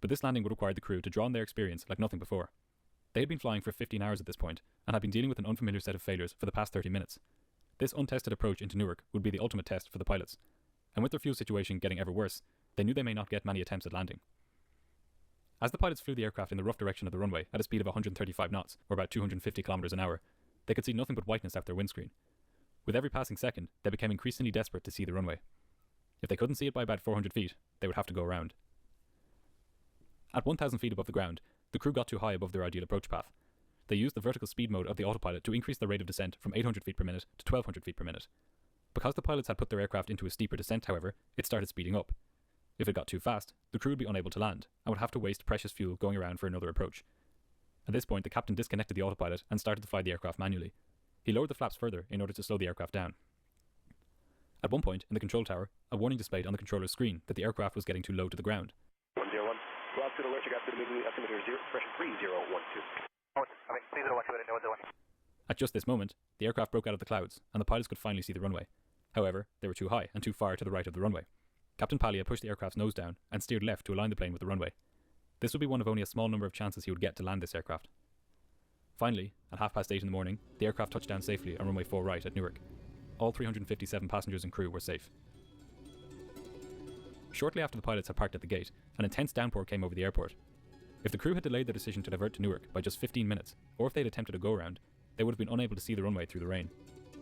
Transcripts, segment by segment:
but this landing would require the crew to draw on their experience like nothing before. They had been flying for 15 hours at this point, and had been dealing with an unfamiliar set of failures for the past 30 minutes. This untested approach into Newark would be the ultimate test for the pilots, and with their fuel situation getting ever worse, they knew they may not get many attempts at landing. As the pilots flew the aircraft in the rough direction of the runway at a speed of 135 knots, or about 250 kilometers an hour, they could see nothing but whiteness out their windscreen. With every passing second, they became increasingly desperate to see the runway. If they couldn't see it by about 400 feet, they would have to go around. At 1,000 feet above the ground, the crew got too high above their ideal approach path. They used the vertical speed mode of the autopilot to increase the rate of descent from 800 feet per minute to 1,200 feet per minute. Because the pilots had put their aircraft into a steeper descent, however, it started speeding up. If it got too fast, the crew would be unable to land, and would have to waste precious fuel going around for another approach. At this point, the captain disconnected the autopilot and started to fly the aircraft manually. He lowered the flaps further in order to slow the aircraft down. At one point, in the control tower, a warning displayed on the controller's screen that the aircraft was getting too low to the ground. 101. Go out to the alert, you got to the altimeter 0, pressure 3012. Okay, 3012, At just this moment, the aircraft broke out of the clouds, and the pilots could finally see the runway. However, they were too high and too far to the right of the runway. Captain Paglia pushed the aircraft's nose down and steered left to align the plane with the runway. This would be one of only a small number of chances he would get to land this aircraft. Finally, at 8:30 in the morning, the aircraft touched down safely on runway 4 right at Newark. All 357 passengers and crew were safe. Shortly after the pilots had parked at the gate, an intense downpour came over the airport. If the crew had delayed their decision to divert to Newark by just 15 minutes, or if they'd attempted a go-around, they would have been unable to see the runway through the rain.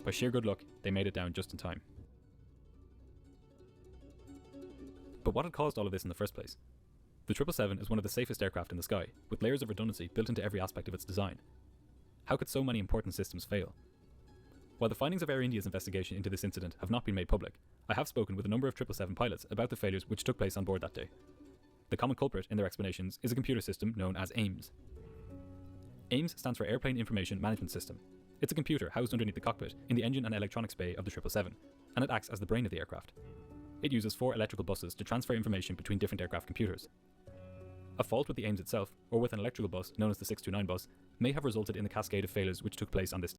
By sheer good luck, they made it down just in time. But what had caused all of this in the first place? The 777 is one of the safest aircraft in the sky, with layers of redundancy built into every aspect of its design. How could so many important systems fail? While the findings of Air India's investigation into this incident have not been made public, I have spoken with a number of 777 pilots about the failures which took place on board that day. The common culprit in their explanations is a computer system known as AIMS. AIMS stands for Airplane Information Management System. It's a computer housed underneath the cockpit in the engine and electronics bay of the 777, and it acts as the brain of the aircraft. It uses 4 electrical buses to transfer information between different aircraft computers. A fault with the AIMS itself, or with an electrical bus known as the 629 bus, may have resulted in the cascade of failures which took place on this